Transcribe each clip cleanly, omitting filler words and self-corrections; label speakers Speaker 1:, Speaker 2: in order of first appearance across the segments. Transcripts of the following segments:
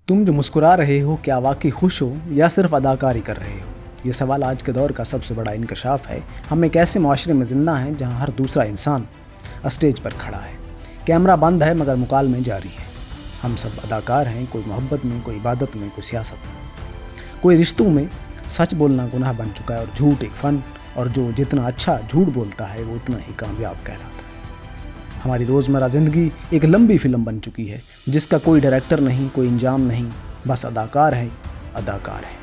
Speaker 1: तुम जो मुस्कुरा रहे हो क्या वाकई खुश हो या सिर्फ अदाकारी कर रहे हो? ये सवाल आज के दौर का सबसे बड़ा इंकशाफ है। हम एक ऐसे माशरे में जिंदा हैं जहाँ हर दूसरा इंसान स्टेज पर खड़ा है, कैमरा बंद है मगर मुकालमे जारी है। हम सब अदाकार हैं, कोई मोहब्बत में, कोई इबादत में, कोई सियासत में, कोई रिश्तों में। सच बोलना गुनाह बन चुका है और झूठ एक फ़न, और जो जितना अच्छा झूठ बोलता है वो उतना ही कामयाब कहलाता है। हमारी रोज़मर्रा ज़िंदगी एक लंबी फिल्म बन चुकी है जिसका कोई डायरेक्टर नहीं, कोई इंजाम नहीं, बस अदाकार है, अदाकार है।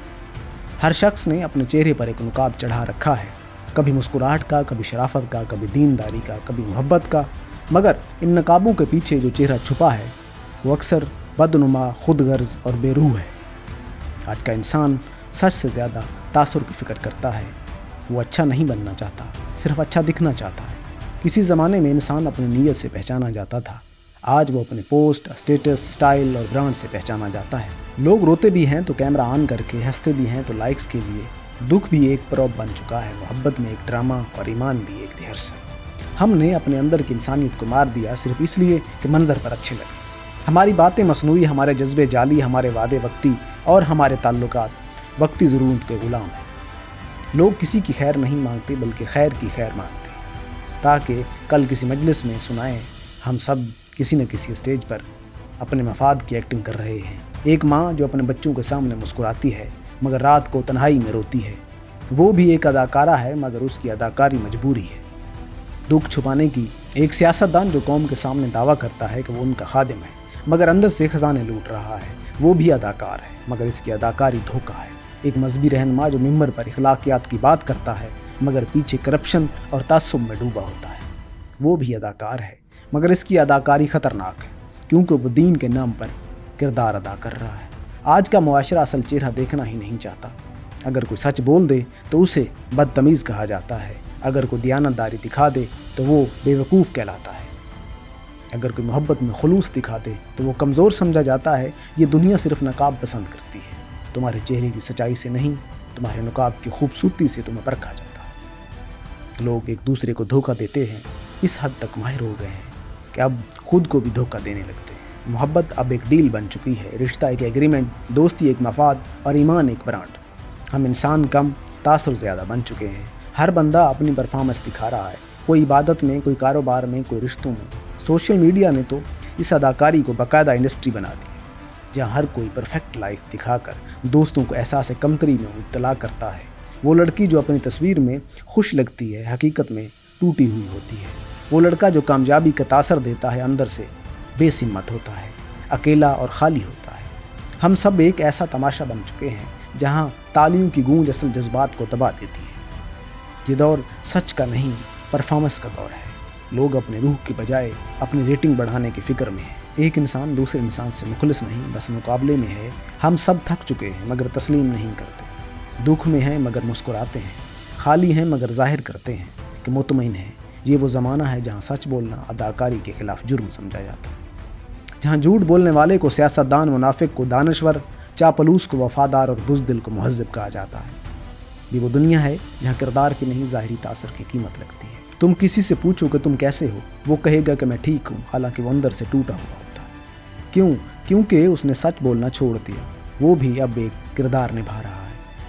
Speaker 1: हर शख्स ने अपने चेहरे पर एक नकाब चढ़ा रखा है, कभी मुस्कुराहट का, कभी शराफत का, कभी दीनदारी का, कभी मोहब्बत का। मगर इन नकाबों के पीछे जो चेहरा छुपा है वो अक्सर बदनुमा, खुदगर्ज और बेरूह है। आज का इंसान सच से ज़्यादा तासुर की फ़िक्र करता है। वो अच्छा नहीं बनना चाहता, सिर्फ अच्छा दिखना चाहता है। किसी ज़माने में इंसान अपनी नीयत से पहचाना जाता था, आज वो अपने पोस्ट, स्टेटस, स्टाइल और ब्रांड से पहचाना जाता है। लोग रोते भी हैं तो कैमरा ऑन करके, हंसते भी हैं तो लाइक्स के लिए। दुख भी एक प्रॉप बन चुका है, मोहब्बत में एक ड्रामा और ईमान भी एक रिहर्सल। हमने अपने अंदर की इंसानियत को मार दिया सिर्फ इसलिए कि मंजर पर अच्छे लगे। हमारी बातें मसनूई, हमारे जज्बे जाली, हमारे वादे वक्ती और हमारे ताल्लुकात वक्ती ज़रूरत के गुलाम हैं। लोग किसी की खैर नहीं मांगते बल्कि खैर की खैर मांगते हैं, ताकि कल किसी मजलिस में सुनाएं हम सब किसी न किसी स्टेज पर अपने मफाद की एक्टिंग कर रहे हैं। एक माँ जो अपने बच्चों के सामने मुस्कुराती है मगर रात को तन्हाई में रोती है, वो भी एक अदाकारा है मगर उसकी अदाकारी मजबूरी है। दुख छुपाने की एक सियासतदान जो कौम के सामने दावा करता है कि वो उनका खादिम है मगर अंदर से खजाने लूट रहा है, वो भी अदाकार है मगर इसकी अदाकारी धोखा है। एक मजहबी रहनुमा जो मिंबर पर इखलाकियात की बात करता है मगर पीछे करप्शन और तासुब में डूबा होता है, वो भी अदाकार है मगर इसकी अदाकारी ख़तरनाक है क्योंकि वो दीन के नाम पर किरदार अदा कर रहा है। आज का मुआशरा असल चेहरा देखना ही नहीं चाहता। अगर कोई सच बोल दे तो उसे बदतमीज़ कहा जाता है, अगर कोई दियानतदारी दिखा दे तो वो बेवकूफ़ कहलाता है, अगर कोई मोहब्बत में खुलूस दिखा दे तो वो कमज़ोर समझा जाता है। ये दुनिया सिर्फ नकाब पसंद करती है, तुम्हारे चेहरे की सच्चाई से नहीं, तुम्हारे नकाब की खूबसूरती से तुम्हें परखा जाता है। लोग एक दूसरे को धोखा देते हैं, इस हद तक माहिर हो गए हैं कि अब खुद को भी धोखा देने लगते हैं। मोहब्बत अब एक डील बन चुकी है, रिश्ता एक एग्रीमेंट, दोस्ती एक मफाद और ईमान एक ब्रांड। हम इंसान कम, तासुर ज़्यादा बन चुके हैं। हर बंदा अपनी परफॉर्मेंस दिखा रहा है, कोई इबादत में, कोई कारोबार में, कोई रिश्तों में। सोशल मीडिया ने तो इस अदाकारी को बाकायदा इंडस्ट्री बना दी है, जहाँ हर कोई परफेक्ट लाइफ दिखाकर दोस्तों को एहसास कमतरी में मुब्तला करता है। वो लड़की जो अपनी तस्वीर में खुश लगती है हकीकत में टूटी हुई होती है। वो लड़का जो कामयाबी का तासर देता है अंदर से बेसिम्मत होता है, अकेला और खाली होता है। हम सब एक ऐसा तमाशा बन चुके हैं जहाँ तालियों की गूंज असल जज्बात को दबा देती है। ये दौर सच का नहीं, परफॉर्मेंस का दौर है। लोग अपने रूह के बजाय अपनी रेटिंग बढ़ाने की फ़िक्र में है। एक इंसान दूसरे इंसान से मुखलिस नहीं, बस मुकाबले में है। हम सब थक चुके हैं मगर तस्लीम नहीं करते, दुख में हैं मगर मुस्कुराते हैं, खाली हैं मगर जाहिर करते हैं कि मुतमईन हैं। ये वो ज़माना है जहाँ सच बोलना अदाकारी के ख़िलाफ़ जुर्म समझा जाता है, जहाँ झूठ बोलने वाले को सियासतदान, मुनाफिक को दानश्वर, चापलूस को वफ़ादार और बुज़दिल को मुहज़्ज़िब कहा जाता है। ये वो दुनिया है जहाँ किरदार की नहीं ज़ाहिरी तासर की कीमत लगती है। तुम किसी से पूछो कि तुम कैसे हो, वो कहेगा कि मैं ठीक हूँ, हालांकि वो अंदर से टूटा हुआ होता है। क्यों? क्योंकि उसने सच बोलना छोड़ दिया। वो भी अब एक किरदार निभा रहा है।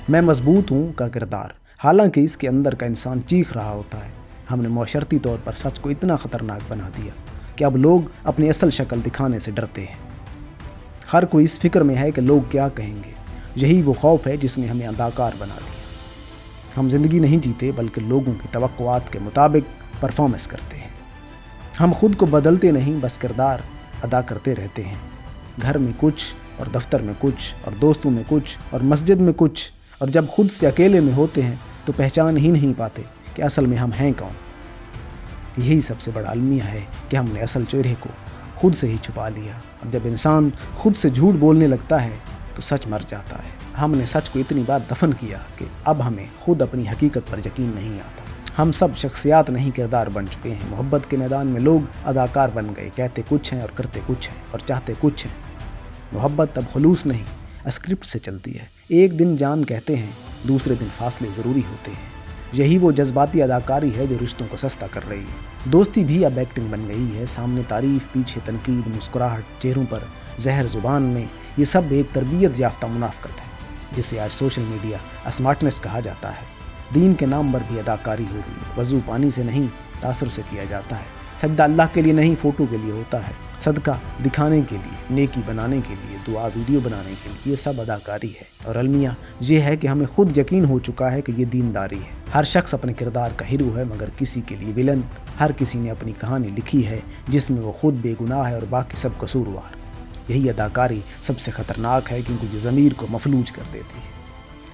Speaker 1: मैं मजबूत हूँ का किरदार, हालांकि इसके अंदर का इंसान चीख रहा होता है। हमने मुआशरती तौर पर सच को इतना ख़तरनाक बना दिया कि अब लोग अपनी असल शक्ल दिखाने से डरते हैं। हर कोई इस फिक्र में है कि लोग क्या कहेंगे। यही वो खौफ है जिसने हमें अदाकार बना दिया। हम ज़िंदगी नहीं जीते बल्कि लोगों की तवक्कुआत के मुताबिक परफॉर्मेंस करते हैं। हम खुद को बदलते नहीं, बस किरदार अदा करते रहते हैं। घर में कुछ और दफ्तर में कुछ और दोस्तों में कुछ और मस्जिद में कुछ, और जब खुद से अकेले में होते हैं तो पहचान ही नहीं पाते कि असल में हम हैं कौन। यही सबसे बड़ा अलमिया है कि हमने असल चेहरे को खुद से ही छुपा लिया। और जब इंसान खुद से झूठ बोलने लगता है तो सच मर जाता है। हमने सच को इतनी बार दफन किया कि अब हमें खुद अपनी हकीकत पर यकीन नहीं आता। हम सब शख्सियात नहीं, किरदार बन चुके हैं। मोहब्बत के मैदान में लोग अदाकार बन गए, कहते कुछ हैं और करते कुछ हैं और चाहते कुछ हैं। मोहब्बत अब खुलूस नहीं, स्क्रिप्ट से चलती है। एक दिन जान कहते हैं, दूसरे दिन फासले ज़रूरी होते हैं। यही वो जज्बाती अदाकारी है जो रिश्तों को सस्ता कर रही है। दोस्ती भी अब एक्टिंग बन गई है। सामने तारीफ, पीछे तनकीद, मुस्कुराहट, चेहरों पर जहर, ज़ुबान में یہ سب ایک تربیت یافتہ منافقت ہے جسے آج سوشل میڈیا اسمارٹنس کہا جاتا ہے۔ دین کے نام پر بھی اداکاری ہو رہی ہے۔ وضو پانی سے نہیں، تاثر سے کیا جاتا ہے۔ سجدہ اللہ کے لیے نہیں، فوٹو کے لیے ہوتا ہے۔ صدقہ دکھانے کے لیے، نیکی بنانے کے لیے، دعا ویڈیو بنانے کے لیے، یہ سب اداکاری ہے۔ اور المیہ یہ ہے کہ ہمیں خود یقین ہو چکا ہے کہ یہ دینداری ہے۔ ہر شخص اپنے کردار کا ہیرو ہے، مگر کسی کے لیے ویلن۔ ہر کسی نے اپنی کہانی لکھی ہے جس میں وہ خود بے گناہ ہے اور باقی سب قصوروار۔ یہی اداکاری سب سے خطرناک ہے کیونکہ یہ ضمیر کو مفلوج کر دیتی ہے۔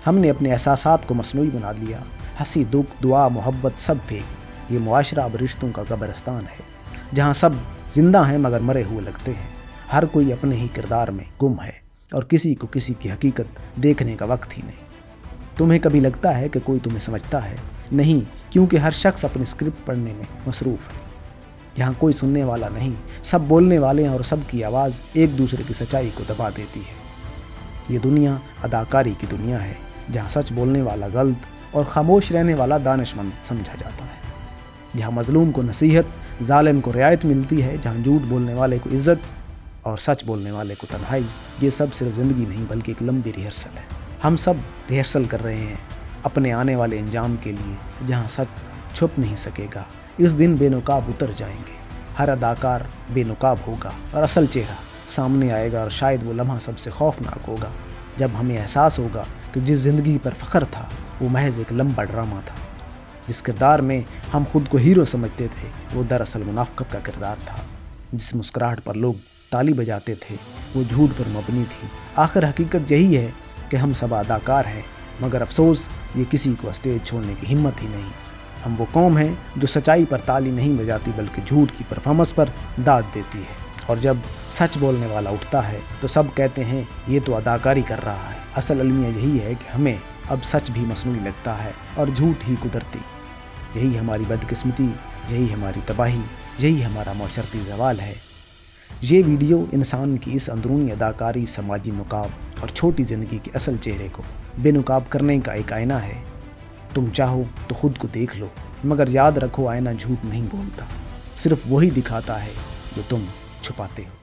Speaker 1: ہم نے اپنے احساسات کو مصنوعی بنا لیا۔ ہنسی، دکھ، دعا، محبت سب فیک۔ یہ معاشرہ اب رشتوں کا قبرستان ہے جہاں سب زندہ ہیں مگر مرے ہوئے لگتے ہیں۔ ہر کوئی اپنے ہی کردار میں گم ہے اور کسی کو کسی کی حقیقت دیکھنے کا وقت ہی نہیں۔ تمہیں کبھی لگتا ہے کہ کوئی تمہیں سمجھتا ہے؟ نہیں، کیونکہ ہر شخص اپنی اسکرپٹ پڑھنے میں مصروف ہے۔ یہاں کوئی سننے والا نہیں، سب بولنے والے ہیں اور سب کی آواز ایک دوسرے کی سچائی کو دبا دیتی ہے۔ یہ دنیا اداکاری کی دنیا ہے جہاں سچ بولنے والا غلط اور خاموش رہنے والا دانش مند سمجھا جاتا ہے، جہاں مظلوم کو نصیحت، ظالم کو رعایت ملتی ہے، جہاں جھوٹ بولنے والے کو عزت اور سچ بولنے والے کو تنہائی۔ یہ سب صرف زندگی نہیں بلکہ ایک لمبی ریہرسل ہے۔ ہم سب ریہرسل کر رہے ہیں اپنے آنے والے انجام کے لیے جہاں سچ چھپ نہیں سکے گا۔ اس دن بے نقاب اتر جائیں گے، ہر اداکار بے نقاب ہوگا اور اصل چہرہ سامنے آئے گا، اور شاید وہ لمحہ سب سے خوفناک ہوگا جب ہمیں احساس ہوگا کہ جس زندگی پر فخر تھا وہ محض ایک لمبا ڈرامہ تھا۔ جس کردار میں ہم خود کو ہیرو سمجھتے تھے وہ دراصل منافقت کا کردار تھا۔ جس مسکراہٹ پر لوگ تالی بجاتے تھے وہ جھوٹ پر مبنی تھی۔ آخر حقیقت یہی ہے کہ ہم سب اداکار ہیں، مگر افسوس یہ کسی کو اسٹیج چھوڑنے کی ہمت ہی نہیں۔ ہم وہ قوم ہیں جو سچائی پر تالی نہیں بجاتی بلکہ جھوٹ کی پرفارمنس پر داد دیتی ہے، اور جب سچ بولنے والا اٹھتا ہے تو سب کہتے ہیں یہ تو اداکاری کر رہا ہے۔ اصل المیہ یہی ہے کہ ہمیں اب سچ بھی مصنوعی لگتا ہے اور جھوٹ ہی قدرتی۔ یہی ہماری بدقسمتی، یہی ہماری تباہی، یہی ہمارا معاشرتی زوال ہے۔ یہ ویڈیو انسان کی اس اندرونی اداکاری، سماجی نقاب اور چھوٹی زندگی کے اصل چہرے کو بے نقاب کرنے کا ایک آئینہ ہے۔ تم چاہو تو خود کو دیکھ لو، مگر یاد رکھو آئینہ جھوٹ نہیں بولتا، صرف وہی دکھاتا ہے جو تم چھپاتے ہو۔